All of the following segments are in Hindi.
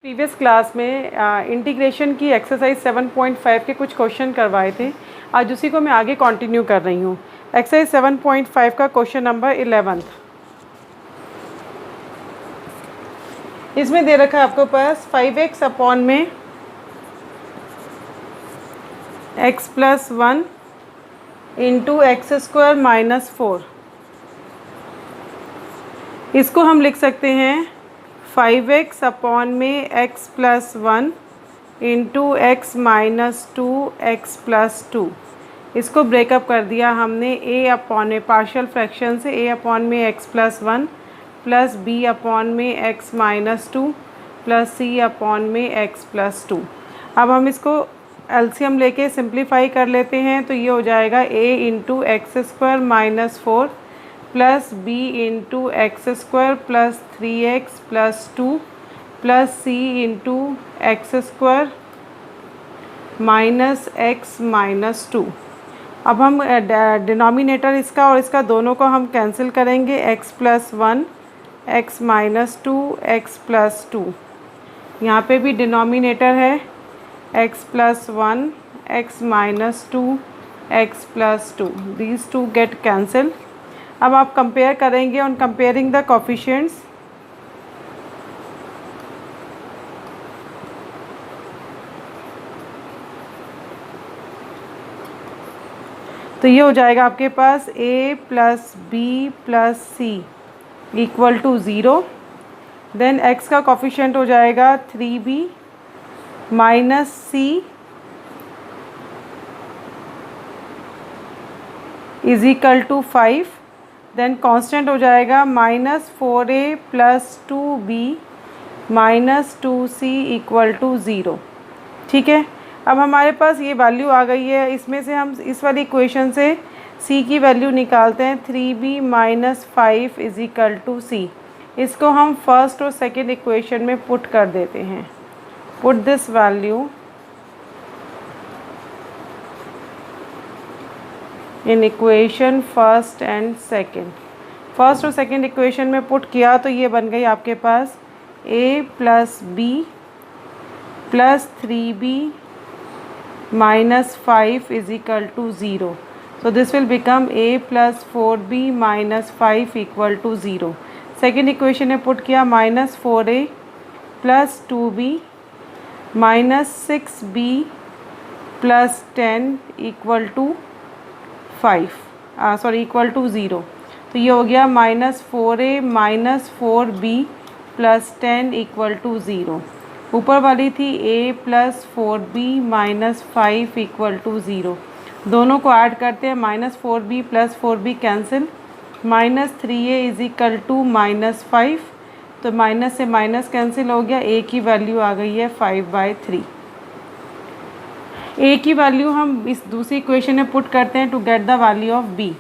प्रीवियस क्लास में इंटीग्रेशन की एक्सरसाइज 7.5 के कुछ क्वेश्चन करवाए थे। आज उसी को मैं आगे कंटिन्यू कर रही हूँ। एक्सरसाइज 7.5 का क्वेश्चन नंबर 11। इसमें दे रखा है आपको पास 5x अपॉन में x plus 1 into x square minus 4। इसको हम लिख सकते हैं 5x अपॉन में x plus 1 into x minus 2 x plus 2। इसको ब्रेकअप कर दिया हमने a अपॉन में पार्शियल फ्रैक्शन से a अपॉन में x plus 1 plus b upon में x minus 2 plus c upon में x प्लस 2। अब हम इसको एलसीएम लेके सिंप्लीफाई कर लेते हैं तो ये हो जाएगा a into x square minus 4 plus b into x square plus 3x plus 2 plus c into x square minus x minus 2। अब हम डिनोमिनेटर इसका और इसका दोनों को हम कैंसिल करेंगे। x plus 1 x minus 2 x plus 2। यहाँ पे भी डिनोमिनेटर है x plus 1 x minus 2 x plus 2। These two get cancel. अब आप कंपेयर करेंगे ऑन कंपेयरिंग द कोफिशिएंट्स। तो ये हो जाएगा आपके पास a plus B plus C equal to 0। Then x का कोफिशिएंट हो जाएगा 3b minus C is equal to 5। Then constant हो जाएगा minus 4a plus 2b minus 2c equal to 0। ठीक है, अब हमारे पास ये वैल्यू आ गई है। इसमें से हम इस वाली इक्वेशन से c की वैल्यू निकालते हैं 3b minus 5 is equal to c। इसको हम फर्स्ट और सेकंड इक्वेशन में पुट कर देते हैं। Put this value in equation first and second. First और सेकंड इक्वेशन में पुट किया तो ये बन गई आपके पास a plus B plus 3b minus 5 is equal to 0। So this will become a plus 4b minus 5 equal to 0। Second equation में पुट किया minus 4a plus 2b minus 6b plus 10 equal to 5 equal to 0। तो ये हो गया minus 4a minus 4b plus 10 equal to 0। ऊपर वाली थी a plus 4b minus 5 equal to 0। दोनों को ऐड करते हैं minus 4b plus 4b cancel. Minus 3a is equal to minus 5। तो माइनस से माइनस कैंसिल हो गया। a की वैल्यू आ गई है 5/3। a की वैल्यू हम इस दूसरी इक्वेशन में पुट करते हैं to get the value of b।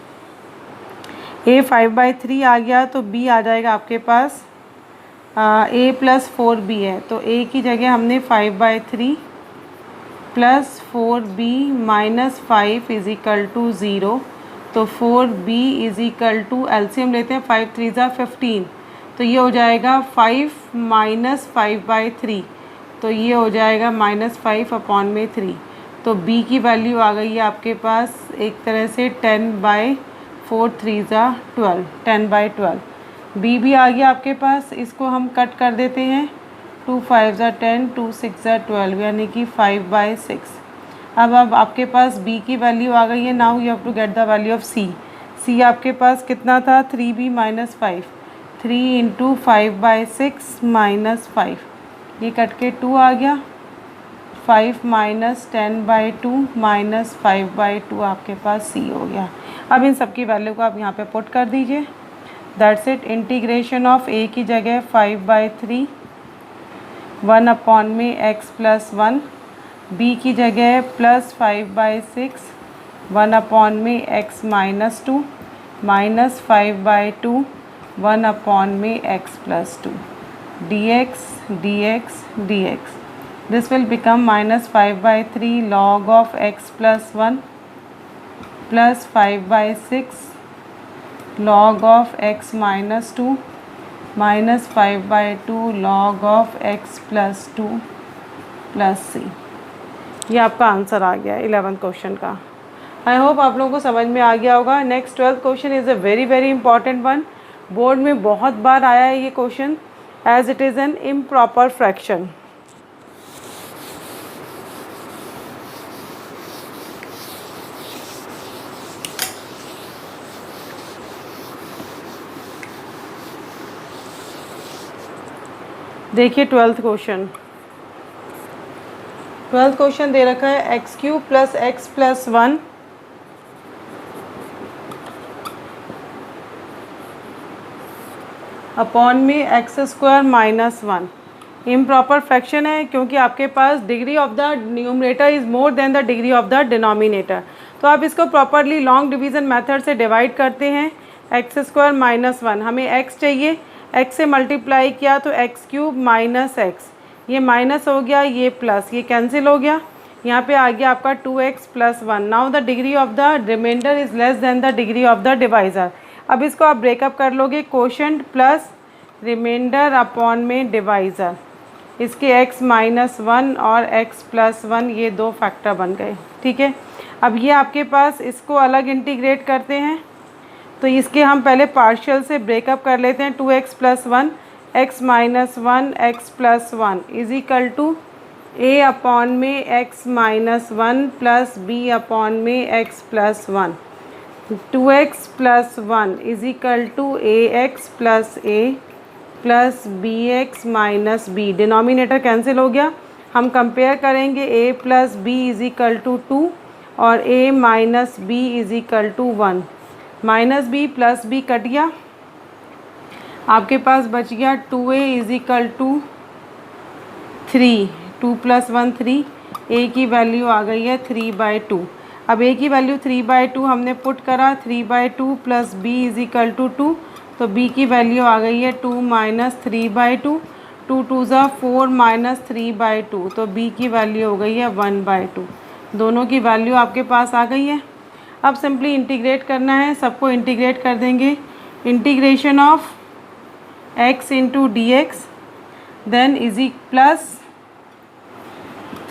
a 5/3 आ गया तो b आ जाएगा आपके पास a प्लस 4b है तो a की जगह हमने 5/3 plus 4b minus 5 is equal to 0। तो 4b is equal to LCM लेते हैं 5 3 ज़ा 15। तो ये हो जाएगा 5 माइनस 5/3। तो ये हो जाएगा माइनस 5 अपॉन में 3। तो b की वैल्यू आ गई है आपके पास एक तरह से 10/4 3 ज़ा 12 10/12। b भी आ गया आपके पास। इसको हम कट कर देते हैं 2 5 ज़ा 10 2 6 ज़ा 12 यानी कि 5/6। अब आपके पास b की वैल्यू आ गई है। Now you have to get the value of c। c आपके पास कितना था 3b माइनस 5। 3 into 5/6 minus 5। ये कट के 2 आ गया। 5 माइनस 10/2 माइनस 5/2 आपके पास c हो गया। अब इन सब की वैल्यू को आप यहाँ पे पुट कर दीजिए। That's it. Integration of a की जगह 5/3 1 अपॉन में x प्लस 1। b की जगह प्लस 5/6 1 अपॉन में x माइनस 2 माइनस 5/2 1 अपॉन में x plus 2 dx dx dx। This will become minus 5/3 log of x plus 1 plus 5/6 log of x minus 2 -5/2 log of x plus 2 plus c। ये आपका आंसर आ गया 11th क्वेश्चन का। आई होप आप लोगों को समझ में आ गया होगा। Next 12th question is a very very important one. Board में बहुत बार आया है ये question, as it is an improper fraction. देखिए 12th क्वेश्चन। 12th क्वेश्चन दे रखा है x³ + x + 1 अपॉन में x² - 1। इम्प्रॉपर फ्रैक्शन है क्योंकि आपके पास degree of the numerator is more than the degree of द डिनोमिनेटर। तो आप इसको प्रॉपरली लॉन्ग डिवीज़न मेथड से डिवाइड करते हैं। x² - 1 हमें x चाहिए, x से मल्टीप्लाई किया तो x³ - x, ये माइनस हो गया, ये प्लस, ये कैंसिल हो गया, यहाँ पे आ गया आपका 2x + 1। Now the degree of the remainder is less than the degree of the divisor. अब इसको आप ब्रेकअप कर लोगे, कोशेंट प्लस रिमाइंडर अपॉन में डिवाइज़र। इसके x - 1 और x + 1 ये दो फैक्टर बन गए। ठीक है, अब ये आपके पास इसको अलग इंटीग्रेट करते हैं, तो इसके हम पहले पार्शियल से ब्रेकअप कर लेते हैं। 2x + 1 x - 1 x + 1 is equal to a upon में x - 1 प्लस b अपॉन में x + 1। 2x + 1 is equal to ax + a plus bx - b। Denominator cancel हो गया। हम कंपेयर करेंगे a + b is equal to 2 और a - b is equal to 1। -b + b cut गया, आपके पास बच गया 2a is equal to 3। 2 + 1 3, a की वैल्यू आ गई है 3/2। अब a की वैल्यू 3/2 हमने पुट करा, 3/2 plus b is equal to 2, तो b की वैल्यू आ गई है 2 - 3/2। 2 2 ज़ा 4 - 3/2, तो b की वैल्यू हो गई है 1/2। दोनों की वैल्यू आपके पास आ गई है। अब सिंपली इंटीग्रेट करना है, सबको इंटीग्रेट कर देंगे। Integration of x into dx then is plus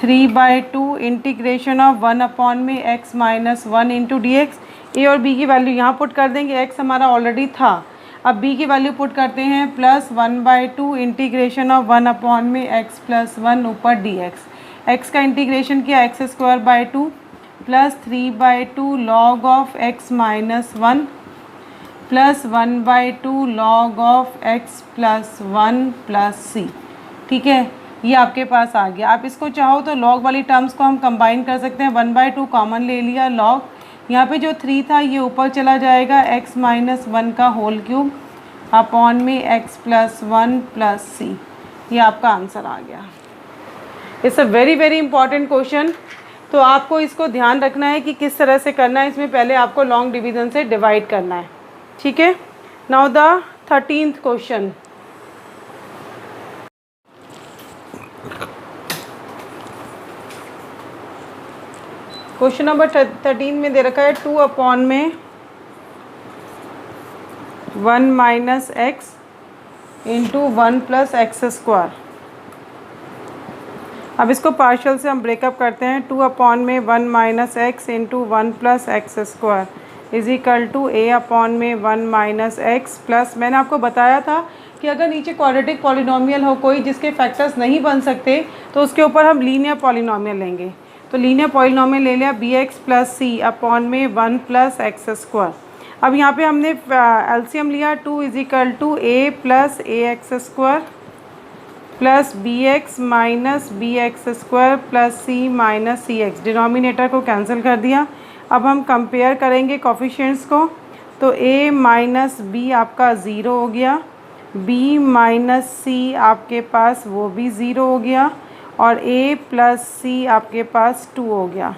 3/2 integration of 1 upon में x - 1 इंटू dx। a और b की वैल्यू यहाँ पुट कर देंगे, x हमारा ऑलरेडी था, अब b की वैल्यू पुट करते हैं प्लस 1/2 इंटीग्रेशन ऑफ 1 अपॉन में x + 1 ऊपर dx। x का इंटीग्रेशन किया x²/2 plus 3/2 log of x - 1 plus 1/2 log of x + 1 plus c। ठीक है, ये आपके पास आ गया। आप इसको चाहो तो लॉग वाली टर्म्स को हम कंबाइन कर सकते हैं। 1/2 कॉमन ले लिया, लॉग यहाँ पे जो 3 था ये ऊपर चला जाएगा, x - 1 का होल क्यूब अपॉन में x + 1 प्लस c। ये आपका आंसर आ गया। It's a very very important question, तो आपको इसको ध्यान रखना है कि किस तरह से करना है। इसमें पहले आपको लॉन्ग डिवीज़न से डिवाइड करना है। ठीक है, now the 13th question. Question number 13 में दे रखा है 2 अपॉन में 1 - x इंटू 1 + x²। अब इसको पार्शियल से हम ब्रेकअप करते हैं। 2 अपॉन में 1 - x into 1 + x² is equal to a upon में 1 - x प्लस, मैंने आपको बताया था कि अगर नीचे क्वाड्रेटिक पॉलिनोमियल हो कोई जिसके फैक्टर्स नहीं बन सकते तो उसके ऊपर हम लीनियर पॉलिनोमियल लेंगे। तो लीनियर पॉलिनोमियल ले लिया bx + c अपॉन में 1 + x²। अब यहाँ पे हमने एलसीएम लिया, 2 is equal to a + ax² plus bx - bx² plus c - cx। Denominator को कैंसिल कर दिया। अब हम कंपेयर करेंगे कोफिशिएंट्स को, तो a - b आपका 0 हो गया, b - c आपके पास वो भी 0 हो गया और a + c आपके पास 2 हो गया।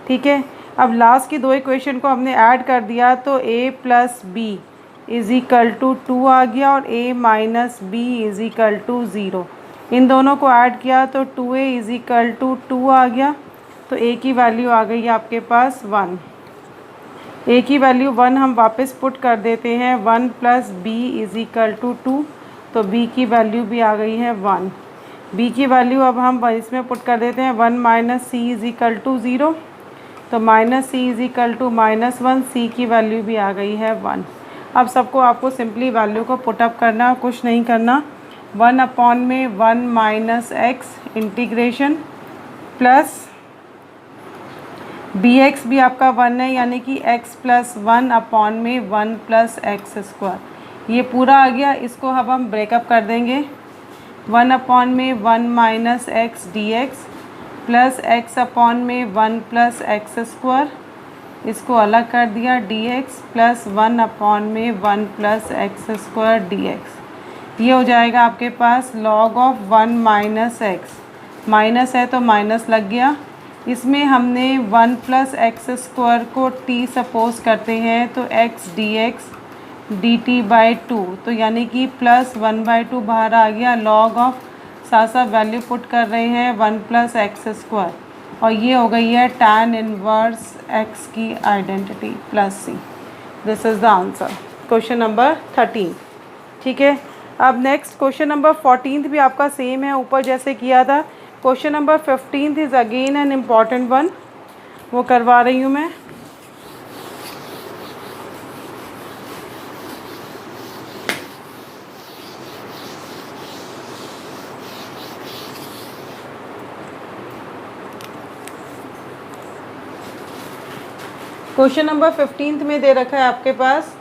ठीक है, अब लास्ट की दो इक्वेशन को हमने ऐड कर दिया तो a + b is equal to 2 आ गया और a - b is equal to 0। इन दोनों को ऐड किया तो 2a इज़ इक्वल टू 2 आ गया, तो a की वैल्यू आ गई आपके पास 1। a की वैल्यू 1 हम वापस पुट कर देते हैं, 1 + b इज़ इक्वल टू 2 तो b की वैल्यू भी आ गई है 1। b की वैल्यू अब हम इसमें पुट कर देते हैं 1 minus C is equal to 0, तो minus C is equal to -1, C की वैल्यू भी आ गई है 1। अब सबको आपको सिंपली वैल्यू को पुटअप करना, कुछ नहीं करना। 1 अपॉन में 1 minus X integration plus B X भी आपका 1 है, यानी कि x प्लस 1 अपॉन में 1 प्लस एक्स स्क्वायर, ये पूरा आ गया। इसको अब हम ब्रेकअप कर देंगे। 1 अपॉन में 1 minus x d x plus x upon में 1 प्लस एक्स स्क्वायर, इसको अलग कर दिया, डी एक्स प्लस 1 अपॉन में 1 plus x square d x. ये हो जाएगा आपके पास log of 1 minus x, minus है तो माइनस लग गया। इसमें हमने 1 प्लस एक्स स्क्वायर को t सपोज करते हैं, तो x d x d t by 2, तो यानी कि प्लस 1/2 बाहर आ गया। लॉग ऑफ साथ साथ वैल्यू पुट कर रहे हैं 1 प्लस एक्स स्क्वायर, और ये हो गई है tan इनवर्स x की identity plus C. This is the answer, question number 13। ठीक है, अब नेक्स्ट क्वेश्चन नंबर 14 भी आपका सेम है, ऊपर जैसे किया था। Question number 15 is again an important one, वो करवा रही हूँ मैं। क्वेश्चन नंबर 15 में दे रखा है आपके पास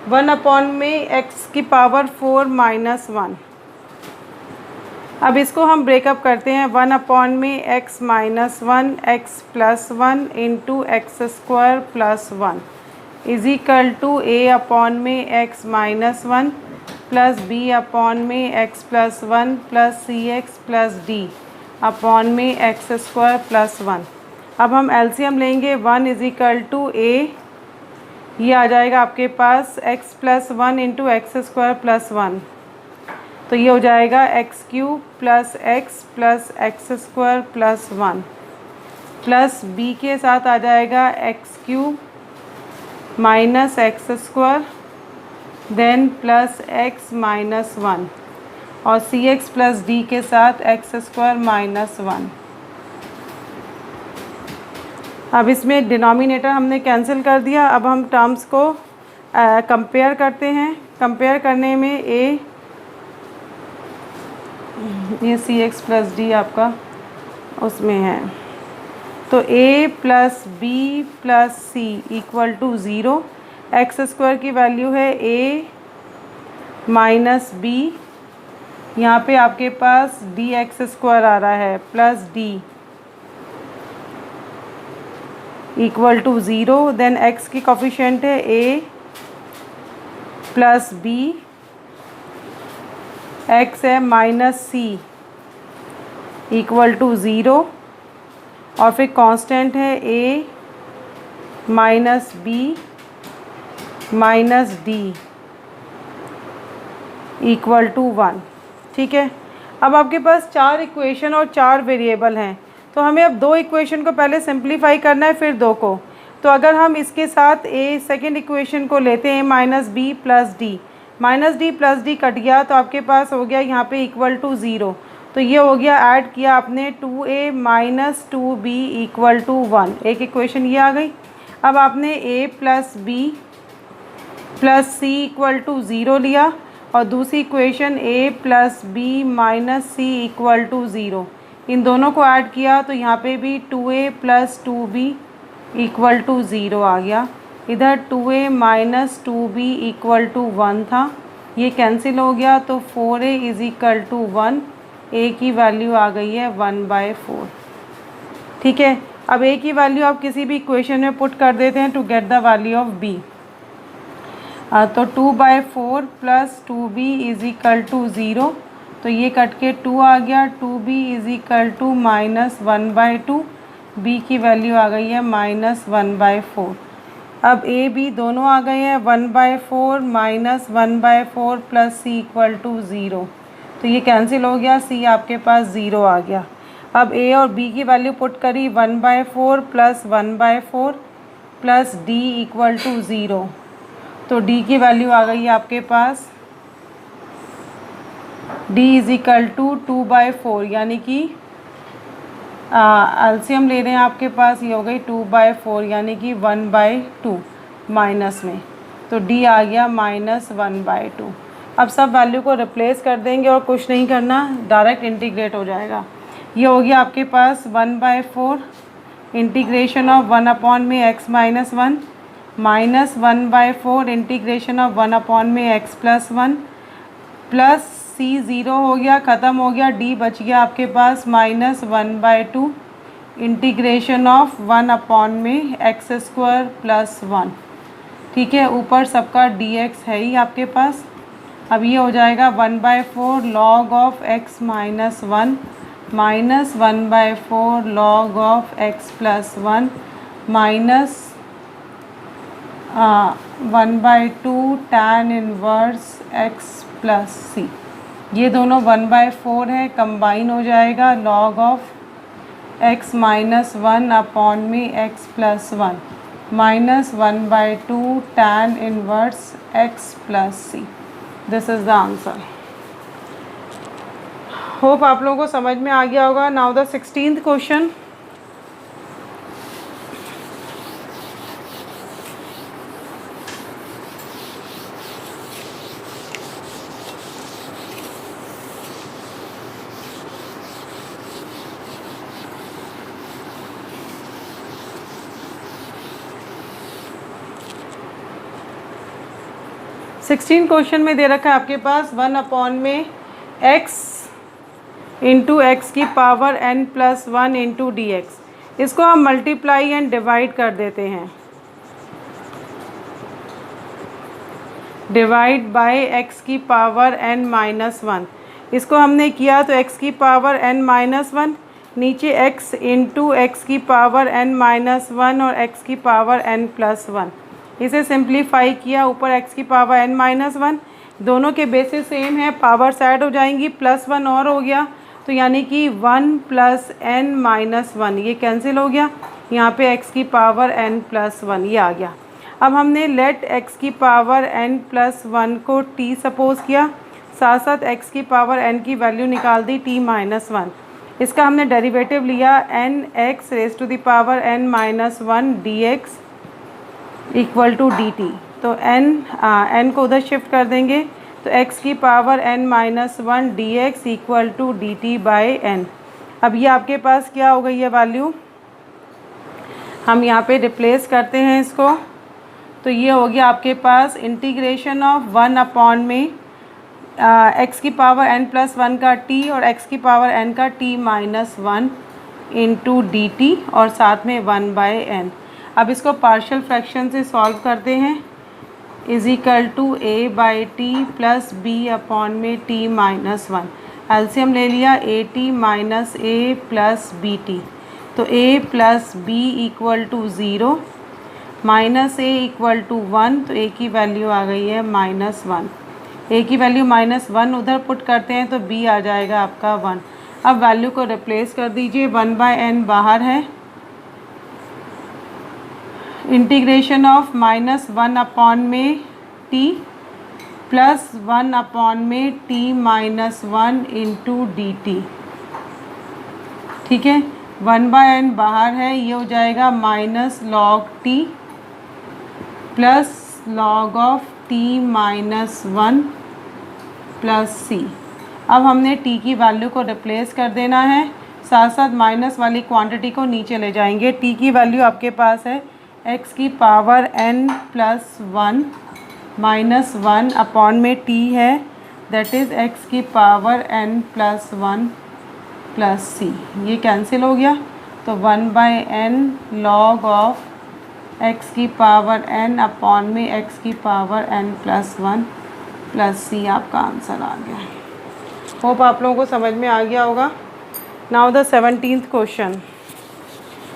1 अपॉन में x की पावर 4 माइनस 1। अब इसको हम ब्रेकअप करते हैं। 1 अपॉन में x minus 1 x plus 1 into x square plus 1 is equal to a upon में x minus 1 plus b upon में x plus 1 plus C X plus D upon में एक्स स्क्वायर प्लस 1। अब हम एलसीएम लेंगे। 1 इज इक्वल टू a, ये आ जाएगा आपके पास x plus 1 into x square plus 1, तो ये हो जाएगा x cube plus x square plus 1 plus b के साथ आ जाएगा x cube minus x square then plus x minus 1 और सी एक्स प्लस डी के साथ एक्स स्क्वायर माइनस 1। अब इसमें डिनोमिनेटर हमने कैंसिल कर दिया। अब हम टर्म्स को कंपेयर करते हैं। कंपेयर करने में ये सी एक्स प्लस डी आपका उसमें है, तो a plus B plus C equal to 0। X square की वैल्यू है a माइनस बी, यहाँ पे आपके पास डी एक्स स्क्वायर आ रहा है plus D equal to 0। Then x की कोफिशिएंट है a प्लस बी, x है माइनस सी इक्वल टू 0 और फिर कांस्टेंट है a minus B minus D equal to 1। ठीक है, अब आपके पास 4 इक्वेशन और 4 वेरिएबल हैं, तो हमें अब 2 इक्वेशन को पहले सिंप्लीफाई करना है, फिर 2 को। तो अगर हम इसके साथ सेकंड इक्वेशन को लेते हैं minus B plus D, minus D plus D कट गया तो आपके पास हो गया यहाँ पे इक्वल टू 0, तो ये हो गया ऐड किया आपने 2a minus 2b equal to 1, एक इक्वेशन ये आ गई। अब आपने a plus B plus C equal to 0 लिया और दूसरी equation a plus B minus C equal to 0, इन दोनों को ऐड किया तो यहाँ पे भी 2a plus 2b equal to 0 आ गया। इधर 2a minus 2b equal to 1 था, ये कैंसिल हो गया तो 4a is equal to 1, a की वैल्यू आ गई है 1/4। ठीक है, अब a की वैल्यू आप किसी भी इक्वेशन में पुट कर देते हैं to get the value of b। तो 2/4 plus 2b is equal to 0, तो ये कट के 2 आ गया। 2b is equal to minus 1/2, b की वैल्यू आ गई है माइनस 1/4। अब a b दोनों आ गए हैं 1/4 minus 1/4 plus c equal to 0, तो ये कैंसिल हो गया, c आपके पास 0 आ गया। अब a और b की वैल्यू पुट करी 1/4 plus 1/4 plus d equal to 0, तो d की वैल्यू आ गई है आपके पास d इज इक्वल टू 2/4, यानी कि एलसीएम ले रहे हैं आपके पास, ये हो गई 2/4 यानी कि 1/2 माइनस में, तो d आ गया -1/2। अब सब वैल्यू को रिप्लेस कर देंगे और कुछ नहीं करना, डायरेक्ट इंटीग्रेट हो जाएगा। ये हो गया आपके पास 1/4 integration of 1/x - 1 minus 1/4 integration of 1/x + 1 plus c 0 हो गया, ख़त्म हो गया, d बच गया आपके पास -1/2 इंटीग्रेशन ऑफ 1/x² + 1। ठीक है, ऊपर सबका dx है ही आपके पास। अब ये हो जाएगा 1/4 log of x - 1 minus 1/4 log of x + 1 minus 1/2 tan inverse x + c। ये दोनों 1/4 है, कंबाइन हो जाएगा log ऑफ x - 1 अपॉन में x + 1 minus 1/2 tan inverse x + c। This is the answer. Hope आप लोगों को समझ में आ गया होगा। Now the 16th question. Sixteen question में दे रखा है आपके पास 1/में x इंटू एक्स की power n + 1 into D x. इसको हम मल्टीप्लाई एंड डिवाइड कर देते हैं, डिवाइड बाय x की पावर n - 1। इसको हमने किया तो x की पावर n - 1, नीचे x इंटू एक्स की पावर n - 1 और x की पावर n + 1। इसे सिंप्लीफाई किया, ऊपर x की पावर n - 1, दोनों के बेसिस सेम है, पावर साइड हो जाएंगी, +1 और हो गया, तो यानी कि 1 + n - 1 ये कैंसिल हो गया, यहाँ पे x की पावर n + 1 ये आ गया। अब हमने लेट x की पावर n + 1 को t सपोज़ किया, साथ साथ x की पावर n की वैल्यू निकाल दी t - 1। इसका हमने डेरिवेटिव लिया nx⁴ n - 1 dx equal to dt। तो n को उधर शिफ्ट कर देंगे तो x की power n - 1 dx equal to dt/n। अब ये आपके पास क्या हो गई है वैल्यू, हम यहाँ पे रिप्लेस करते हैं इसको, तो ये हो गया आपके पास इंटीग्रेशन ऑफ 1/में x की पावर n + 1 का t और x की पावर n का t - 1 इंटू dt और साथ में 1/n। अब इसको पार्शियल फ्रैक्शन से सॉल्व करते हैं, is equal to a/t plus b/में t - 1। एलसीएम ले लिया, at minus a plus bt, तो a plus b equal to 0 minus a equal to 1, तो a की वैल्यू आ गई है -1। a की वैल्यू -1 उधर पुट करते हैं तो b आ जाएगा आपका 1। अब वैल्यू को रिप्लेस कर दीजिए, 1/n बाहर है, इंटीग्रेशन ऑफ -1/में t प्लस 1/में t - 1 इंटू dt। ठीक है, 1/n बाहर है, ये हो जाएगा -log t plus log of t - 1 plus c। अब हमने t की वैल्यू को रिप्लेस कर देना है, साथ साथ माइनस वाली क्वांटिटी को नीचे ले जाएंगे। t की वैल्यू आपके पास है x की पावर n + 1 -1 में t है, दैट इज़ x की पावर n + 1 प्लस c। ये कैंसिल हो गया, तो 1/n log ऑफ x की पावर n में x की पावर n + 1 प्लस c आपका आंसर आ गया। होप आप लोगों को समझ में आ गया होगा। Now the 17th question.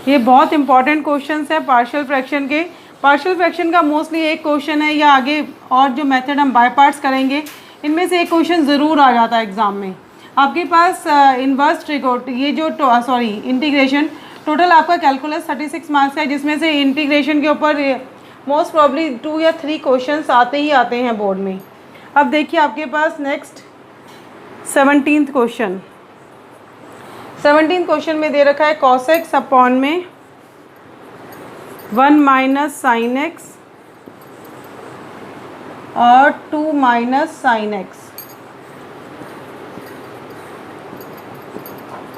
ये बहुत इंपॉर्टेंट क्वेश्चन है पार्शियल फ्रैक्शन के। पार्शियल फ्रैक्शन का मोस्टली एक क्वेश्चन है, या आगे और जो मेथड हम बाय पार्ट्स करेंगे इनमें से एक क्वेश्चन ज़रूर आ जाता है एग्ज़ाम में आपके पास। इन्वर्स ट्रिगोट ये जो इंटीग्रेशन टोटल आपका कैलकुलस 36 मार्क्स है, जिसमें से इंटीग्रेशन के ऊपर मोस्ट प्रॉब्ली 2 या 3 क्वेश्चन आते ही आते हैं बोर्ड में। अब देखिए आपके पास next 17th question. 17th question में दे रखा है cos x अपॉन में 1 माइनस साइन एक्स और 2 minus sine X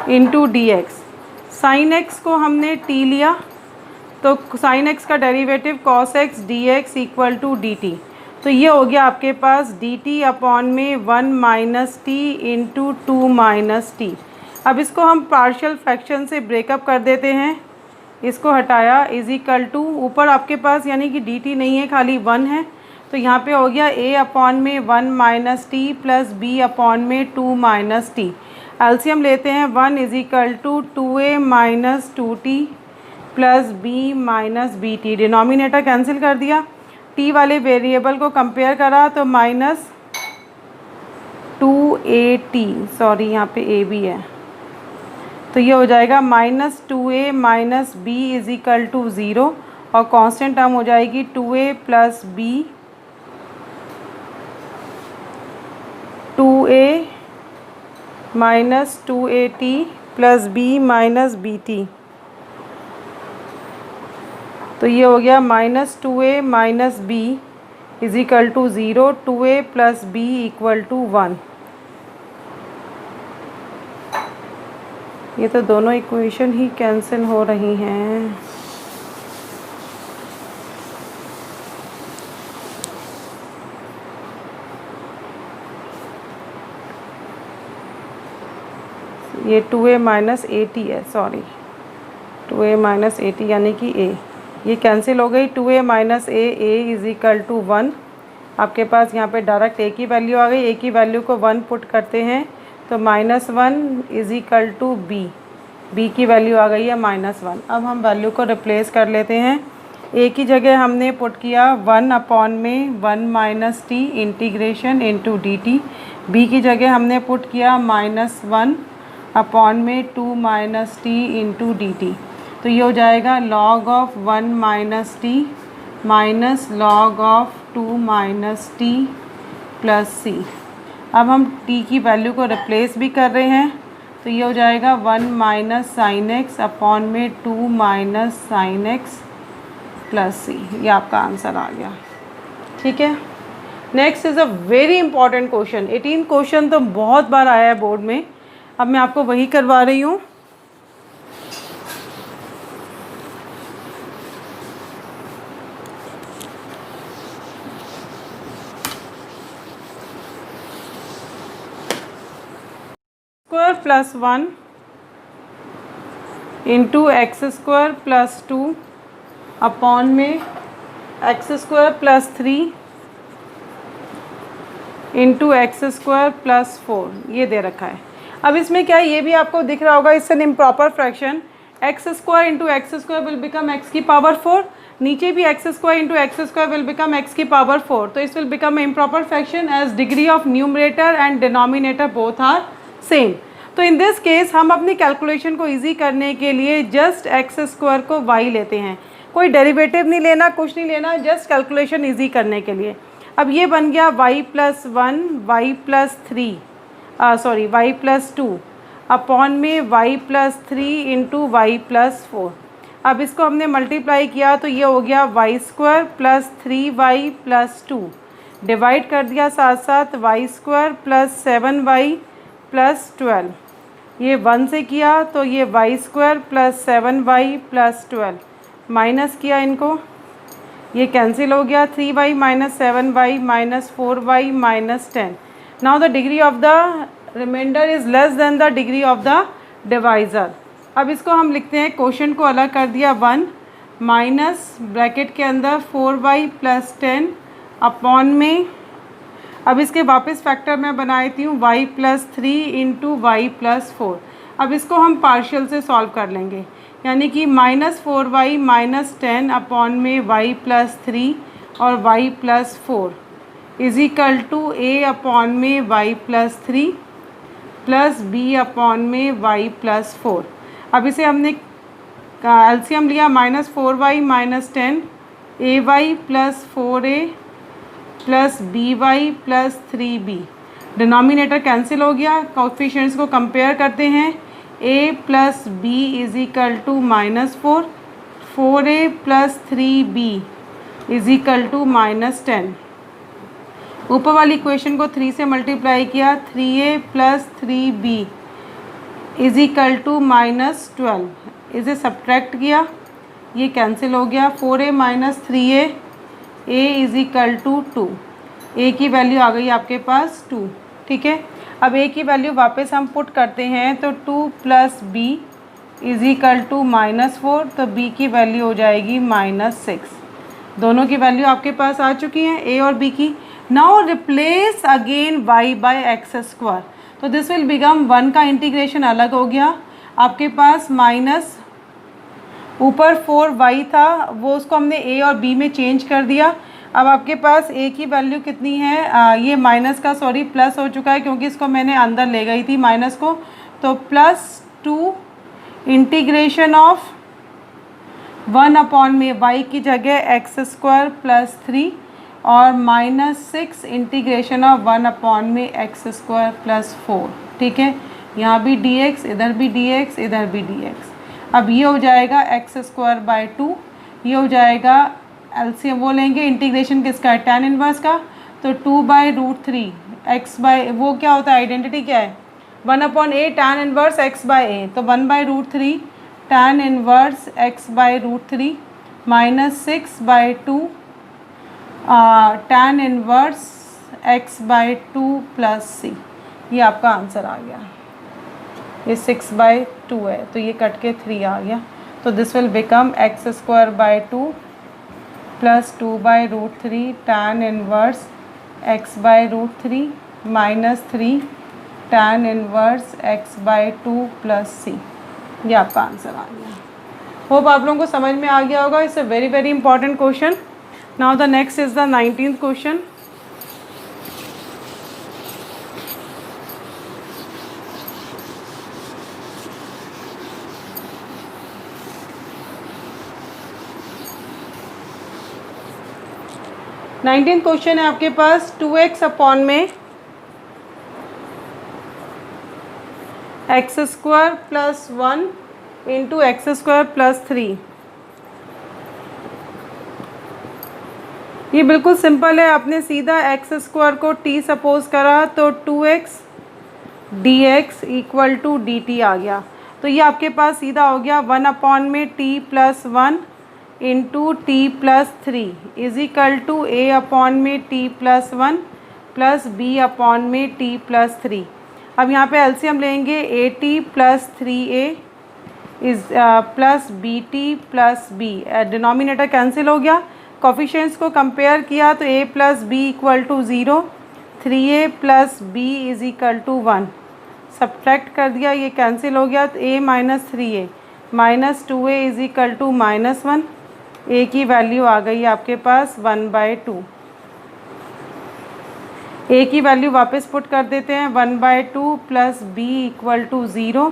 into D X. Sine X को हमने t लिया तो साइन एक्स का derivative cos x dx equal to dt। तो ये हो गया आपके पास dt अपॉन में 1 minus t into 2 minus T. अब इसको हम पार्शियल फ्रैक्शन से ब्रेकअप कर देते हैं, इसको हटाया इज इक्वल टू, ऊपर आपके पास यानी कि dt नहीं है खाली 1 है, तो यहाँ पे हो गया a अपॉन में 1 minus T plus b upon में 2 माइनस टी। एलसीएम लेते हैं, 1 is equal to 2a minus 2t plus B minus B T. Denominator cancel कर दिया, टी वाले वेरिएबल को कंपेयर करा तो माइनस 2at, सॉरी यहाँ पे a भी है, तो ये हो जाएगा minus 2a minus B is equal to 0 और कांस्टेंट टर्म हो जाएगी 2a plus B, 2a minus 2at plus b minus bt। तो ये हो गया minus 2a minus B is equal to 0, 2a plus B equal to 1। ये तो दोनों इक्वेशन ही कैंसिल हो रही हैं। ये 2a माइनस एटी है, सॉरी 2a माइनस एटी यानी कि a, ये कैंसिल हो गई। 2a minus a is equal to 1। आपके पास यहाँ पे डायरेक्ट a की वैल्यू आ गई, a की वैल्यू को 1 पुट करते हैं तो minus 1 is equal to b की वैल्यू आ गई है माइनस 1। अब हम वैल्यू को रिप्लेस कर लेते हैं, a की जगह हमने पुट किया 1 अपॉन में 1 minus T integration into d T, b की जगह हमने पुट किया माइनस 1 अपॉन में 2 minus t into d t. तो ये हो जाएगा log of 1 minus t minus log of 2 minus T plus c. अब हम t की वैल्यू को रिप्लेस भी कर रहे हैं, तो ये हो जाएगा 1 माइनस साइन एक्स अपॉन में 2 minus sine x plus c. ये आपका आंसर आ गया, ठीक है। Next is a very important question. 18 question तो बहुत बार आया है बोर्ड में, अब मैं आपको वही करवा रही हूँ। Square plus 1 into x square plus 2 upon में x square plus 3 into x square plus 4, ये दे रखा है। अब इसमें क्या है, ये भी आपको दिख रहा होगा, इससे improper fraction x square into x square will become x की पावर 4, नीचे भी x square into x square will become x की पावर 4। तो इस will become improper fraction as degree of numerator and denominator both are same. तो इन दिस केस हम अपनी कैलकुलेशन को ईजी करने के लिए जस्ट एक्स स्क्वायर को वाई लेते हैं, कोई डेरिवेटिव नहीं लेना, कुछ नहीं लेना, जस्ट कैलकुलेशन ईजी करने के लिए। अब ये बन गया y plus 1 y plus 3 sorry y plus 2 upon में y plus 3 into y plus 4। अब इसको हमने मल्टीप्लाई किया तो ये हो गया y square plus 3y plus 2, divide कर दिया साथ साथ Y square plus 7y plus 12, ये 1 से किया तो ये y square plus 7y plus 12, minus किया इनको, ये कैंसिल हो गया, 3y minus 7y minus 4y minus 10। Now the degree of the remainder is less than the degree of the divisor. अब इसको हम लिखते हैं, क्वोशंट को अलग कर दिया 1 माइनस ब्रैकेट के अंदर 4y प्लस 10 अपॉन में, अब इसके वापस फैक्टर मैं बना देती हूँ y plus 3 into y plus 4। अब इसको हम पार्शियल से सॉल्व कर लेंगे, यानी कि माइनस 4y माइनस 10 अपॉन में y प्लस 3 और y plus 4 is equal to a upon में y plus 3 plus b upon में y प्लस 4। अब इसे हमने एलसीएम लिया, minus 4y minus 10 ay plus 4a plus by plus 3b denominator cancel हो गया, कोफिशिएंट्स को कंपेयर करते हैं। a plus b is equal to -4, 4a plus 3b is equal to -10। ऊपर वाली इक्वेशन को 3 से मल्टीप्लाई किया, 3a plus 3b is equal to -12। इसे सब्ट्रैक्ट किया, ये कैंसिल हो गया, 4a minus 3a, a is equal to 2। a की वैल्यू आ गई आपके पास 2, ठीक है। अब a की वैल्यू वापस हम पुट करते हैं, तो 2 plus b is equal to -4, तो b की वैल्यू हो जाएगी -6। दोनों की वैल्यू आपके पास आ चुकी हैं, a और b की। Now replace again y by x square, तो दिस विल बिकम 1 का इंटीग्रेशन अलग हो गया आपके पास, माइनस ऊपर 4y था वो उसको हमने a और b में चेंज कर दिया। अब आपके पास a की वैल्यू कितनी है, ये माइनस का सॉरी प्लस हो चुका है क्योंकि इसको मैंने अंदर ले गई थी माइनस को, तो +2 इंटीग्रेशन ऑफ 1 अपॉन में y की जगह एक्स स्क्वायर प्लस 3 और -6 इंटीग्रेशन ऑफ 1 अपॉन में एक्स स्क्वायर प्लस 4, ठीक है। यहाँ भी dx, इधर भी dx, इधर भी dx। अब ये हो जाएगा एक्स स्क्वायर बाई 2, ये हो जाएगा एलसीएम वो लेंगे इंटीग्रेशन किसका है, tan इनवर्स का, तो 2/√3 x बाई वो क्या होता है, आइडेंटिटी क्या है, 1 upon a tan inverse x by a, तो 1/√3 tan inverse x बाई√3 -6/2 tan inverse x by 2 plus c। ये आपका आंसर आ गया। ये 6/2 है तो ये कट के 3 आ गया, तो this will become x square by 2 plus 2/√3 tan inverse x बाई√3 -3 tan inverse x by 2 plus c। ये आपका आंसर आ गया। होप आप लोगों को समझ में आ गया होगा। It's a very very important question. Now the next is the 19th question. Nineteen question है आपके पास 2x अपॉन में x square plus 1 into x square plus 3। ये बिल्कुल सिंपल है, आपने सीधा एक्स स्क्वायर को t सपोज करा तो 2x dx equal to dt आ गया। तो ये आपके पास सीधा हो गया 1 अपॉन में t plus 1 into t plus 3 is equal to a upon में t plus 1 plus b upon में t प्लस 3। अब यहाँ पे एलसीएम लेंगे, at plus 3a is plus bt plus b, denominator cancel हो गया। कोफिशिएंट्स को कंपेयर किया तो a plus b equal to 0, 3a plus b is equal to 1। Subtract कर दिया, ये कैंसिल हो गया, तो a minus 3a minus 2a is equal to -1। a की वैल्यू आ गई आपके पास 1/2। a की वैल्यू वापस पुट कर देते हैं, 1/2 प्लस b इक्वल टू 0,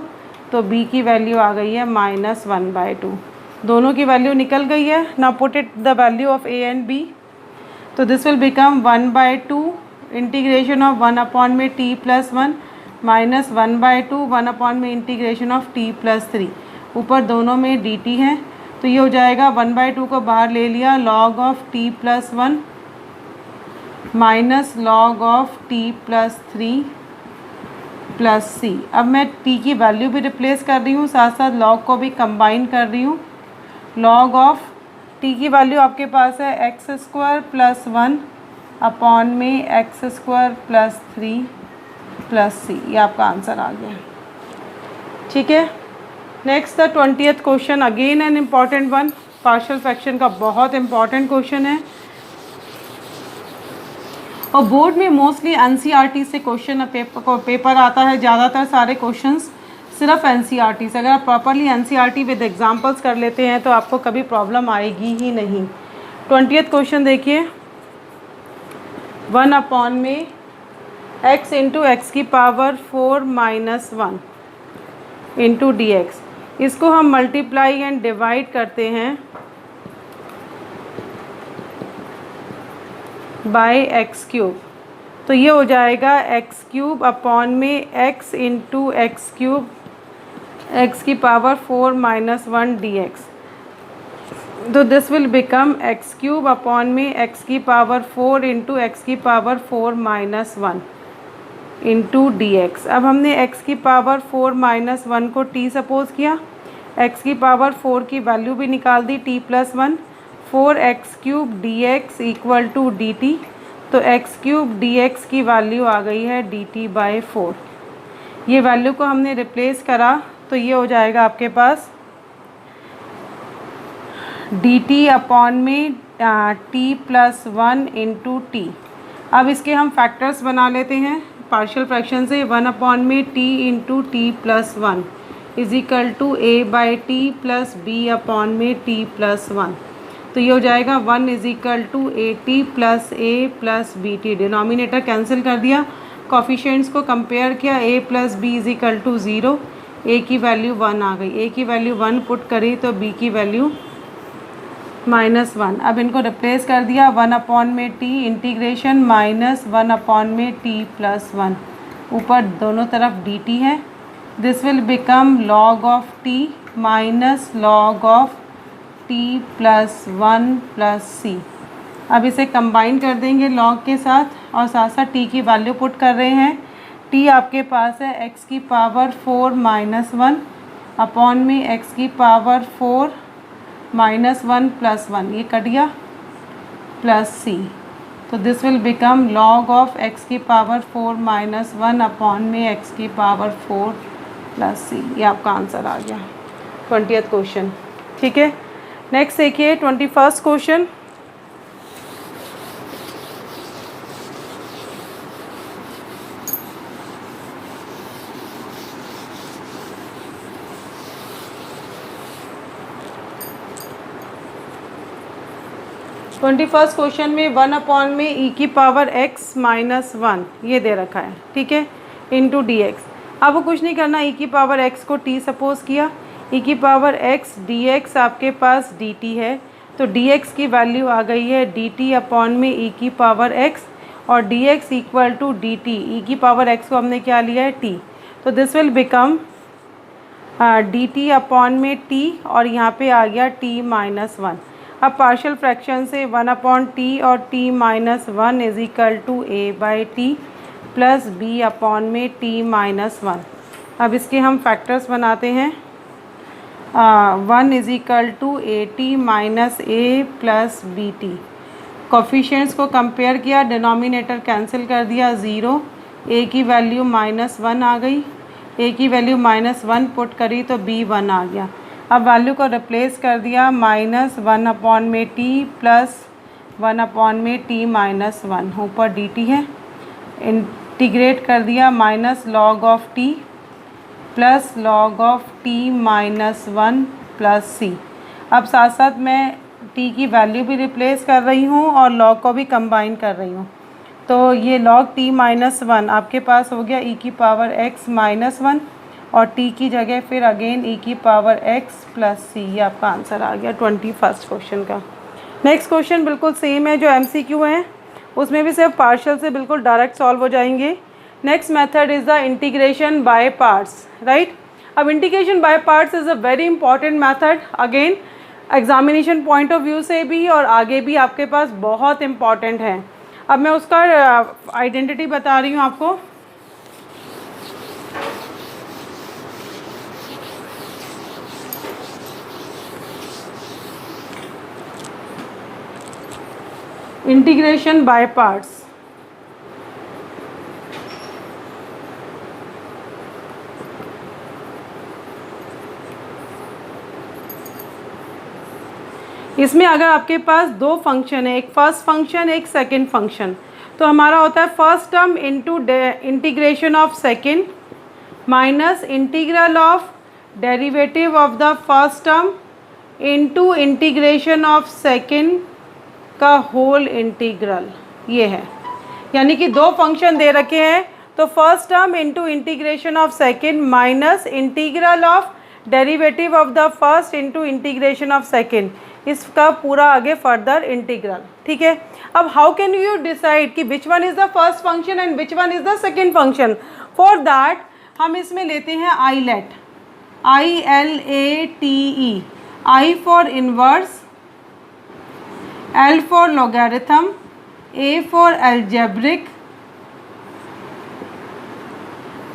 तो b की वैल्यू आ गई है -1/2। दोनों की वैल्यू निकल गई है। Now put it the value of a and b, तो this will become 1/2 integration of 1 upon में t प्लस 1 माइनस 1/2 1 अपॉन में इंटीग्रेशन ऑफ t प्लस 3। ऊपर दोनों में dt है, तो ये हो जाएगा 1/2 को बाहर ले लिया, log of t plus 1 minus log of t plus 3 plus c। अब मैं t की वैल्यू भी रिप्लेस कर रही हूँ, साथ साथ log को भी कंबाइन कर रही हूँ। log ऑफ t की वैल्यू आपके पास है एक्स स्क्वायर प्लस 1 अपॉन में x square plus 3 plus c। ये आपका आंसर आ गया, ठीक है। Next the 20th question, again an important one, partial fraction का बहुत इंपॉर्टेंट क्वेश्चन है और बोर्ड में मोस्टली एनसीईआरटी से क्वेश्चन पेपर आता है। ज़्यादातर सारे क्वेश्चंस सिर्फ एनसीईआरटी से, अगर आप प्रॉपरली एनसीईआरटी विद एग्जांपल्स कर लेते हैं तो आपको कभी प्रॉब्लम आएगी ही नहीं। 20th क्वेश्चन देखिए, 1 अपॉन में x इंटू एक्स की power 4 minus 1 into D x, इसको हम मल्टीप्लाई एंड डिवाइड करते हैं बाय x क्यूब। तो ये हो जाएगा एक्स क्यूब अपॉन में x into x cube x की पावर 4 माइनस 1 डी एक्स। तो this will become x cube upon में एक्स की पावर 4 इंटू एक्स की power 4 minus 1 into D x. अब हमने एक्स की पावर 4 माइनस 1 को टी सपोज किया, एक्स की पावर 4 की वैल्यू भी निकाल दी t plus 1, 4 x cube d x equal to d t. तो एक्स क्यूब डी एक्स की वैल्यू आ गई है डी टी बाई 4। ये वैल्यू को हमने रिप्लेस करा तो ये हो जाएगा आपके पास डी टी अपॉन में टी प्लस 1 इंटू टी। अब इसके हम फैक्टर्स बना लेते हैं पार्शियल फ्रैक्शन से। 1 अपॉन में t into t plus 1 is equal to a by t plus b upon में टी प्लस 1। तो ये हो जाएगा 1 is equal to a t plus a plus b T. Denominator cancel कर दिया, कॉफिशिएंट्स को कंपेयर किया, a plus b is equal to 0, a की वैल्यू 1 आ गई, a की वैल्यू 1 पुट करी तो b की वैल्यू -1। अब इनको रिप्लेस कर दिया, 1 अपॉन में t इंटीग्रेशन माइनस 1 अपॉन में t प्लस 1, ऊपर दोनों तरफ dt है। This will become log of t minus log of t plus 1 plus c। अब इसे कंबाइन कर देंगे log के साथ और साथ साथ t की वैल्यू पुट कर रहे हैं। t आपके पास है x की पावर 4 माइनस 1 अपॉन में x की पावर 4 माइनस 1 प्लस 1, ये कट गया, प्लस c। तो this will become log of x की पावर 4 माइनस 1 अपॉन में x की पावर 4 प्लस c। ये आपका आंसर आ गया 20th क्वेश्चन। ठीक है, नेक्स्ट देखिए 21st क्वेश्चन। फर्स्ट क्वेश्चन में 1 अपॉन में e की पावर x माइनस 1 ये दे रखा है, ठीक है, इंटू डी एक्स। अब वो कुछ नहीं करना, e की पावर x को t सपोज किया, e की पावर x dx आपके पास dt है, तो dx की वैल्यू आ गई है dt अपॉन में e की पावर x और dx equal to dt। e की पावर x को हमने क्या लिया है t, तो this will become dt upon में t और यहाँ पे आ गया t माइनस 1। अब पार्शियल फ्रैक्शन से 1 अपॉन टी और t minus 1 is equal to a by t plus b upon में t माइनस 1। अब इसके हम फैक्टर्स बनाते हैं। 1 is equal to a t minus a plus b t. Coefficients को कंपेयर किया, डिनोमिनेटर कैंसिल कर दिया, 0, a की वैल्यू -1 आ गई, a की वैल्यू -1 पुट करी तो b 1 आ गया। अब वैल्यू को रिप्लेस कर दिया, -1 अपॉन में t प्लस 1 अपॉन में t माइनस 1, ऊपर dt है, इंटीग्रेट कर दिया, minus log of t plus log of t minus 1 plus c। अब साथ साथ मैं t की वैल्यू भी रिप्लेस कर रही हूँ और log को भी कंबाइन कर रही हूँ। तो ये log t माइनस 1 आपके पास हो गया e की पावर x माइनस 1 और t की जगह फिर अगेन e की पावर x प्लस c। ये आपका आंसर आ गया 21st क्वेश्चन का। नेक्स्ट क्वेश्चन बिल्कुल सेम है जो MCQ है, उसमें भी सिर्फ पार्शियल से बिल्कुल डायरेक्ट सॉल्व हो जाएंगे। Next method is the integration by parts, right. अब integration by parts is a very important method, again examination point of view से भी और आगे भी आपके पास बहुत इंपॉर्टेंट है। अब मैं उसका आइडेंटिटी बता रही हूँ आपको। इंटीग्रेशन बाय पार्ट्स, इसमें अगर आपके पास दो फंक्शन है, एक फर्स्ट फंक्शन एक सेकंड फंक्शन, तो हमारा होता है first term into integration of second minus integral of derivative of the first term into integration of second का होल इंटीग्रल। ये है, यानी कि दो फंक्शन दे रखे हैं, तो first term into integration of second minus integral of derivative of the first into integration of second, इसका पूरा आगे फर्दर इंटीग्रल। ठीक है। अब हाउ कैन यू डिसाइड कि which one is the first function and which one is the second function? For that हम इसमें लेते हैं eyelet, ILATE, I for inverse, L for logarithm, A for algebraic,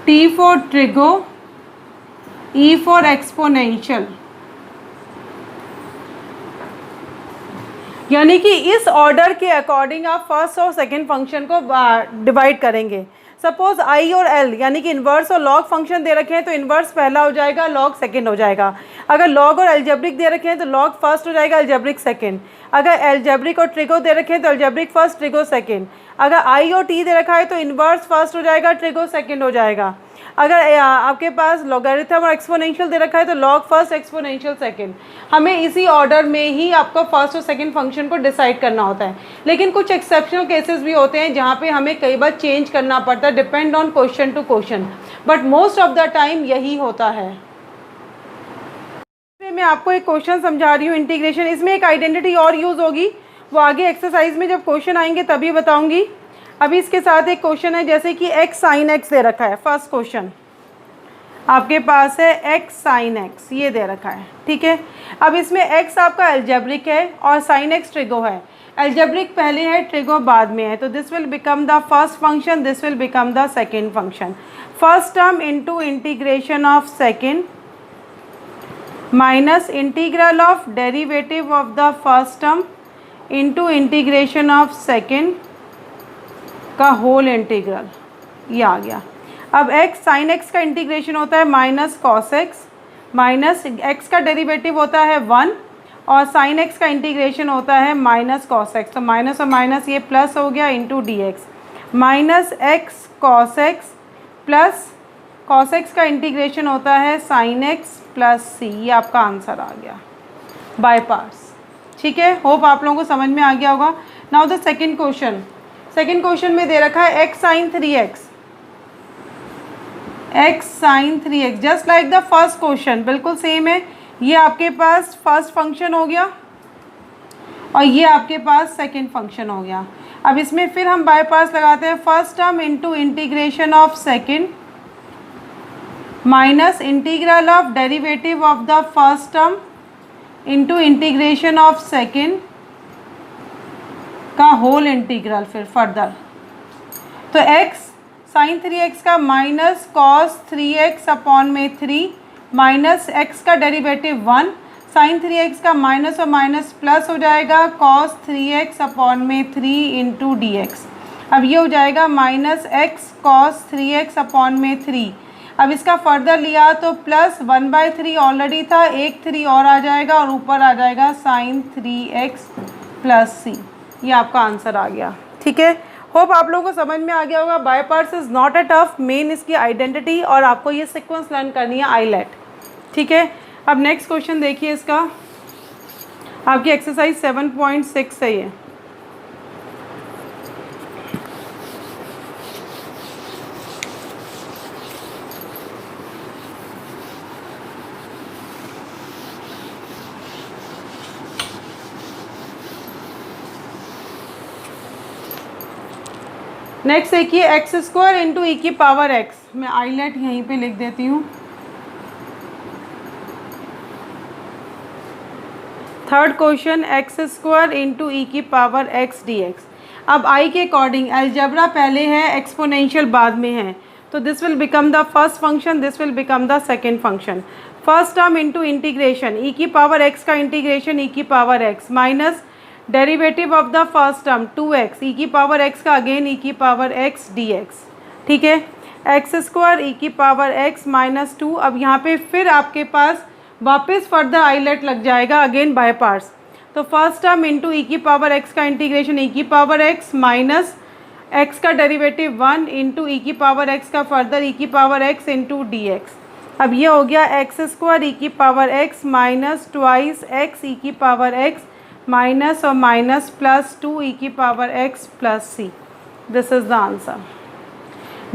T for trigo, E for exponential. यानी कि इस ऑर्डर के अकॉर्डिंग आप फर्स्ट और सेकंड फंक्शन को डिवाइड करेंगे। सपोज आई और एल यानी कि इन्वर्स और लॉग फंक्शन दे रखे हैं तो इन्वर्स पहला हो जाएगा, लॉग सेकंड हो जाएगा। अगर लॉग और एल्जेब्रिक दे रखे हैं तो लॉग फर्स्ट हो जाएगा, एल्जेब्रिक सेकंड। अगर एल्जेब्रिक और ट्रिगो दे रखे हैं तो एल्जेब्रिक फर्स्ट, ट्रिगो सेकंड। अगर आई और टी दे रखा है तो इन्वर्स फर्स्ट हो जाएगा, ट्रिगो सेकंड हो जाएगा। अगर आपके पास लॉगरिथम और एक्सपोनेंशियल दे रखा है तो लॉग फर्स्ट, एक्सपोनेंशियल सेकंड। हमें इसी ऑर्डर में ही आपको फर्स्ट और सेकंड फंक्शन को डिसाइड करना होता है। लेकिन कुछ एक्सेप्शनल केसेस भी होते हैं जहाँ पे हमें कई बार चेंज करना पड़ता है, depend on question to question, but most of the time यही होता है। मैं आपको एक क्वेश्चन समझा रही हूँ, इंटीग्रेशन। इसमें एक आइडेंटिटी और यूज़ होगी, वो आगे एक्सरसाइज में जब क्वेश्चन आएंगे तभी बताऊँगी। अभी इसके साथ एक क्वेश्चन है, जैसे कि x sin x दे रखा है। फर्स्ट क्वेश्चन आपके पास है x sin x, ये दे रखा है, ठीक है। अब इसमें x आपका एल्जेब्रिक है और sin x ट्रिगो है। एल्जेब्रिक पहले है, ट्रिगो बाद में है, तो this will become the first function, this will become the second function. First term into integration of second minus integral of derivative of the first term into integration of second का होल इंटीग्रल, ये आ गया। अब x sin x का इंटीग्रेशन होता है minus cos x, minus x का डेरिवेटिव होता है 1 और sin x का इंटीग्रेशन होता है माइनस कॉस एक्स। तो माइनस और माइनस ये प्लस हो गया into D x, minus x cos x plus cos x का इंटीग्रेशन होता है sin x प्लस सी। ये आपका आंसर आ गया बाय पार्ट्स, ठीक है। होप आप लोगों को समझ में आ गया होगा। Now the second question. Second question में दे रखा है x sin 3x, x sin 3x just like the first question, बिल्कुल सेम है। ये आपके पास फर्स्ट फंक्शन हो गया और ये आपके पास सेकेंड फंक्शन हो गया। अब इसमें फिर हम बाय पास लगाते हैं, first term into integration of second minus integral of derivative of the first term into integration of second का होल इंटीग्रल। फिर फर्दर तो x sin 3x का माइनस कॉस 3x अपॉन में 3 माइनस x का डेरिवेटिव 1, sin 3x का माइनस और माइनस प्लस हो जाएगा कॉस 3x अपॉन में 3 इंटू डी एक्स। अब ये हो जाएगा minus x cos 3x upon में 3। अब इसका फर्दर लिया तो प्लस 1/3 ऑलरेडी था, एक 3 और आ जाएगा और ऊपर आ जाएगा sin 3x प्लस सी। ये आपका आंसर आ गया, ठीक है। होप आप लोगों को समझ में आ गया होगा। Bye parts is not a tough, main इसकी आइडेंटिटी और आपको ये सीक्वेंस लर्न करनी है आईलेट, ठीक है। अब नेक्स्ट क्वेश्चन देखिए, इसका आपकी एक्सरसाइज 7.6 है ये। नेक्स्ट देखिए, एक्स स्क्वायर इंटू ई की पावर एक्स। मैं आईलेट यहीं पे लिख देती हूँ। Third question, x square into e की पावर एक्स डी एक्स। अब आई के अकॉर्डिंग अलजेब्रा पहले है, एक्सपोनेंशियल बाद में है, तो this will become the first function, this will become the second function. First term into integration e की पावर एक्स का इंटीग्रेशन ई की power x minus derivative of the first term 2x ई की पावर x का अगेन ई की पावर x dx, ठीक है। एक्स स्क्वायर ई की पावर x माइनस 2। अब यहाँ पे फिर आपके पास वापस फर्दर आईलेट लग जाएगा अगेन बाय पार्ट्स। तो फर्स्ट टर्म इंटू ई की पावर x का इंटीग्रेशन ई की पावर x माइनस x का डेरिवेटिव 1 इंटू ई की पावर x का फर्दर ई की power x into D x. अब ये हो गया एक्स स्क्वायर ई की power x minus twice x e की पावर x माइनस और माइनस प्लस 2 ई की power x plus C. This is the answer.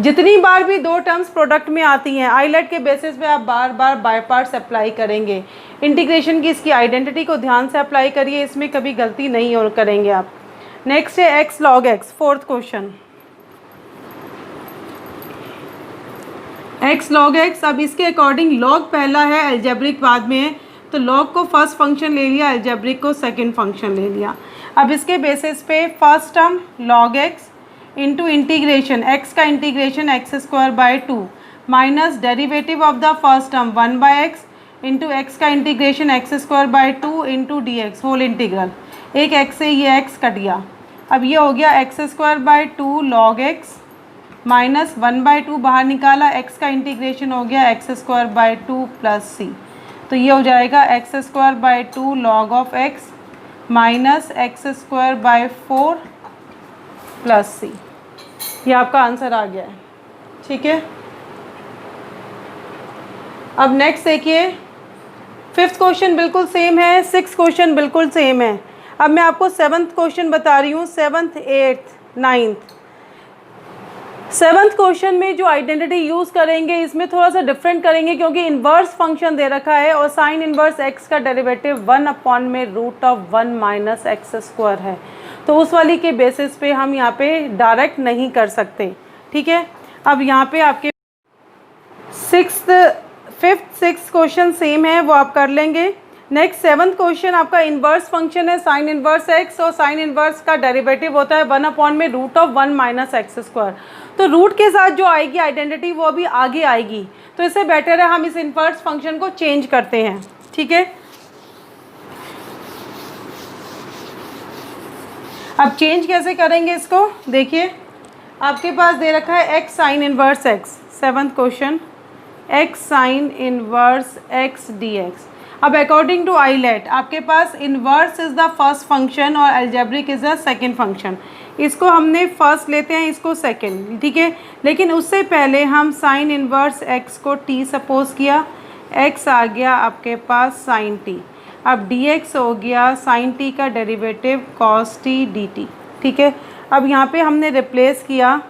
जितनी बार भी दो टर्म्स प्रोडक्ट में आती हैं, आईलेट के बेसिस पे आप बार बार बाय पार्ट्स अप्लाई करेंगे। इंटीग्रेशन की इसकी आइडेंटिटी को ध्यान से अप्लाई करिए, इसमें कभी गलती नहीं और करेंगे आप। नेक्स्ट है x log x, fourth question x log x। अब इसके अकॉर्डिंग log पहला है, अलजेब्रिक बाद में है, तो log को फर्स्ट फंक्शन ले लिया, अलजेब्रिक को सेकंड फंक्शन ले लिया। अब इसके बेसिस पे first term log x into integration x का integration x square by 2 minus derivative of the first term 1 by x into x का integration x square by 2 into D x whole integral. एक x से ये x कट गया। अब ये हो गया x square by 2 log x minus 1/2 बाहर निकाला, x का इंटीग्रेशन हो गया x square by 2 plus c. तो ये हो जाएगा x square by 2 log of x minus x square by 4 plus c. ये आपका आंसर आ गया है, ठीक है। अब नेक्स्ट देखिए, फिफ्थ क्वेश्चन बिल्कुल सेम है, सिक्स क्वेश्चन बिल्कुल सेम है। अब मैं आपको सेवन्थ क्वेश्चन बता रही हूँ, seventh, eighth, ninth. Seventh question में जो आइडेंटिटी यूज़ करेंगे इसमें थोड़ा सा डिफरेंट करेंगे, क्योंकि इन्वर्स फंक्शन दे रखा है और साइन इन्वर्स एक्स का डेरिवेटिव 1/√1 माइनस एक्स स्क्वायर है। तो उस वाली के बेसिस पे हम यहाँ पे डायरेक्ट नहीं कर सकते, ठीक है। अब यहाँ पे आपके फिफ्थ सिक्स क्वेश्चन सेम है, वो आप कर लेंगे। नेक्स्ट सेवन्थ क्वेश्चन आपका इन्वर्स फंक्शन है साइन इन्वर्स एक्स, और साइन इन्वर्स का डेरिवेटिव होता है 1/√1 माइनस एक्स स्क्वायर। तो रूट के साथ जो आएगी आइडेंटिटी वो भी आगे आएगी, तो इससे बेटर है हम इस इन्वर्स फंक्शन को चेंज करते हैं, ठीक है। अब चेंज कैसे करेंगे इसको देखिए, आपके पास दे रखा है x sine inverse x, seventh question x sine inverse x d x. अब अकॉर्डिंग टू आइलेट आपके पास inverse is the first function और algebraic is the second function. इसको हमने फर्स्ट लेते हैं, इसको सेकंड, ठीक है। लेकिन उससे पहले हम साइन इन्वर्स एक्स को टी सपोज किया, एक्स आ गया आपके पास साइन टी। अब डी एक्स हो गया साइन टी का derivative cos T D T, ठीक है। अब यहाँ पे हमने रिप्लेस किया,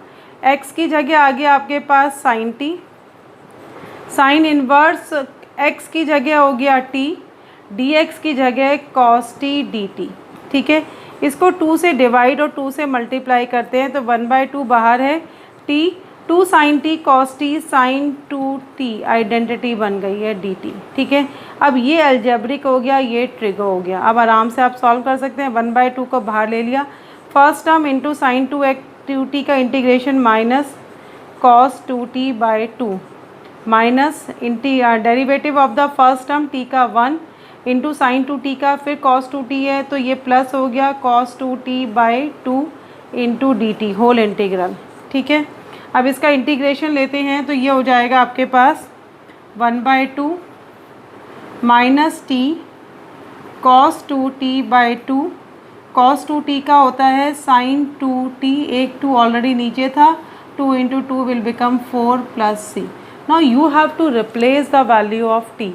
एक्स की जगह आ गया आपके पास sine t, sine inverse x की जगह हो गया t, dx की जगह cos t dt, ठीक है। इसको 2 से डिवाइड और 2 से मल्टीप्लाई करते हैं तो 1/2 बाहर है, t 2 sin t cos t sin 2t identity बन गई है dt, ठीक है। अब ये अलजेब्रिक हो गया, ये ट्रिगर हो गया। अब आराम से आप सॉल्व कर सकते हैं, 1/2 को बाहर ले लिया, first term into sine 2t का integration minus cos 2t by 2 minus derivative of the first term t का 1 इंटू साइन 2t का, फिर cos 2t है तो ये प्लस हो गया cos 2t by 2 into d t whole integral, ठीक है। अब इसका इंटीग्रेशन लेते हैं तो ये हो जाएगा आपके पास 1/2 minus T cos 2t by 2, cos 2t का होता है साइन 2t, एक 2 ऑलरेडी नीचे था, 2 इंटू 2 will become 4 plus c. Now you have to replace the value of t।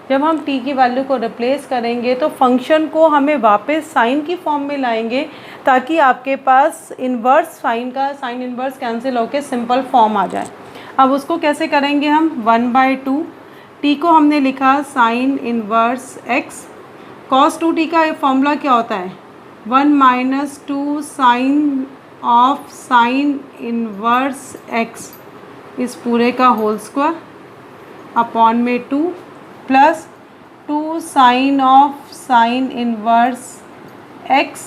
जब हम t की वैल्यू को रिप्लेस करेंगे तो फंक्शन को हमें वापस साइन की फॉर्म में लाएंगे, ताकि आपके पास इन्वर्स साइन का साइन इन्वर्स कैंसिल होकर सिंपल फॉर्म आ जाए। अब उसको कैसे करेंगे हम, 1/2 t को हमने लिखा sign inverse x, cos 2t का फॉर्मूला क्या होता है, 1 minus 2 sine of sine inverse x इस पूरे का होल स्क्वायर अपॉन में 2 plus 2 sine of sine inverse x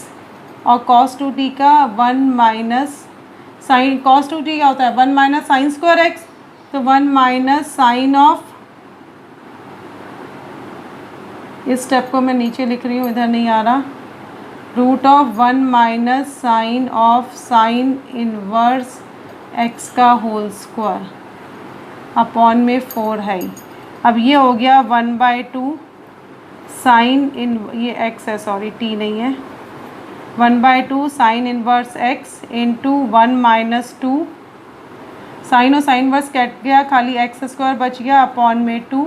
और cos 2t का 1 माइनस साइन cos 2t क्या होता है, 1 माइनस साइन स्क्वायर x, तो 1 माइनस साइन ऑफ, इस स्टेप को मैं नीचे लिख रही हूँ, इधर नहीं आ रहा, root of 1 minus sine of sine inverse x का होल स्क्वायर अपॉन में 4 है। अब ये हो गया 1/2 साइन इन, ये x है सॉरी t नहीं है, 1/2 sine inverse x into 1 minus 2 sine और साइन वर्स कट गया, खाली एक्स स्क्वायर बच गया अपॉन में 2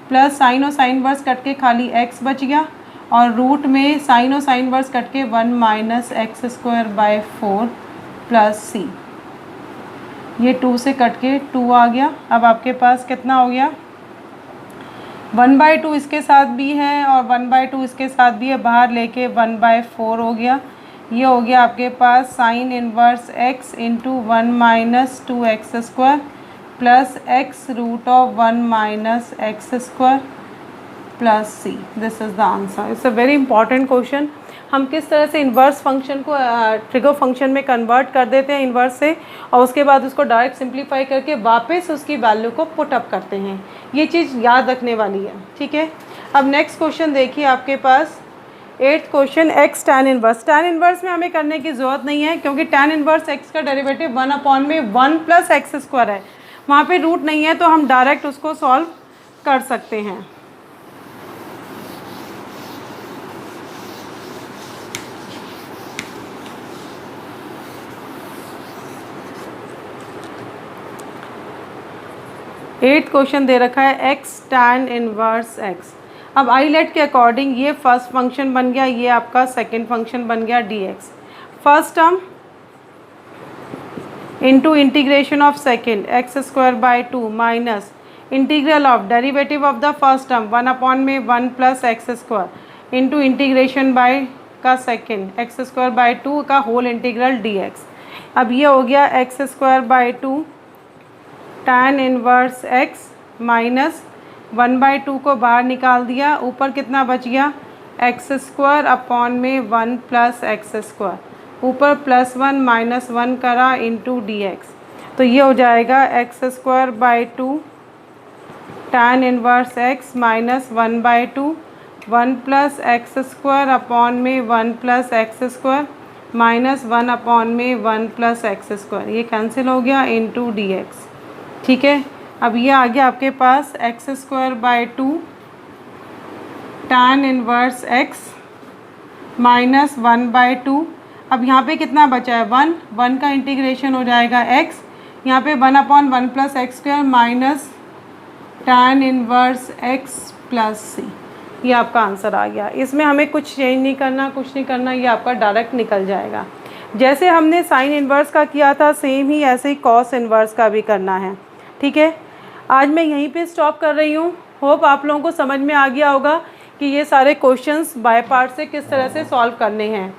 प्लस साइन और साइन वर्स कट के खाली x बच गया, और रूट में साइन और साइन वर्स कट के 1 minus x square by 4 plus c. ये 2 से कट के 2 आ गया। अब आपके पास कितना हो गया, 1/2 इसके साथ भी है और 1/2 इसके साथ भी है, बाहर लेके 1/4 हो गया। ये हो गया आपके पास sine inverse x into 1 minus 2x² plus x root of 1 minus x² plus C. This is the answer. It's a very important question. हम किस तरह से इन्वर्स फंक्शन को ट्रिगर फंक्शन में कन्वर्ट कर देते हैं इन्वर्स से, और उसके बाद उसको डायरेक्ट सिंप्लीफाई करके वापस उसकी वैल्यू को पुट अप करते हैं। ये चीज़ याद रखने वाली है, ठीक है। अब नेक्स्ट क्वेश्चन देखिए आपके पास 8th question x tan inverse. tan inverse में हमें करने की ज़रूरत नहीं है क्योंकि tan इनवर्स x का डेरिवेटिव 1/1 प्लस x² है, वहाँ पे रूट नहीं है, तो हम डायरेक्ट उसको सॉल्व कर सकते हैं। एट्थ क्वेश्चन दे रखा है x tan इनवर्स x। अब आईलेट के अकॉर्डिंग ये फर्स्ट फंक्शन बन गया, ये आपका सेकंड फंक्शन बन गया dx। First term into integration of second x²/2 minus integral of derivative of the first term 1/1 plus x² into integration by का सेकेंड x²/2 का होल इंटीग्रल dx। अब ये हो गया x²/2 tan inverse x minus 1/2 को बाहर निकाल दिया, ऊपर कितना बच गया x²/1 प्लस x², ऊपर +1 -1 करा इंटू dx। तो ये हो जाएगा x²/2 tan inverse x minus 1/2 1 plus x²/1 plus x² minus 1/1 plus x², ये कैंसिल हो गया इंटू dx, ठीक है। अब ये आ गया आपके पास x²/2 tan inverse x minus 1/2। अब यहाँ पे कितना बचा है 1 का इंटीग्रेशन हो जाएगा x, यहाँ पे 1/1 plus x² minus tan inverse x plus c. ये आपका आंसर आ गया। इसमें हमें कुछ चेंज नहीं करना, कुछ नहीं करना, ये आपका डायरेक्ट निकल जाएगा। जैसे हमने साइन इनवर्स का किया था सेम ही ऐसे ही कॉस इनवर्स का भी करना है, ठीक है। आज मैं यहीं पे स्टॉप कर रही हूँ। होप आप लोगों को समझ में आ गया होगा कि ये सारे क्वेश्चंस बाय पार्ट से किस तरह से सॉल्व करने हैं।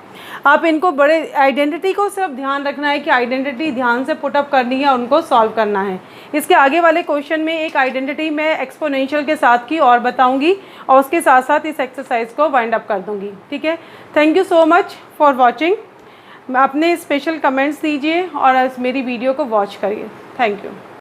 आप इनको बड़े आइडेंटिटी को सिर्फ ध्यान रखना है कि आइडेंटिटी ध्यान से पुटअप करनी है और उनको सॉल्व करना है। इसके आगे वाले क्वेश्चन में एक आइडेंटिटी मैं एक्सपोनेंशियल के साथ की और बताऊंगी और उसके साथ साथ इस एक्सरसाइज को वाइंड अप कर दूंगी, ठीक है। Thank you so much for watching. अपने स्पेशल कमेंट्स दीजिए और मेरी वीडियो को वॉच करिए। Thank you.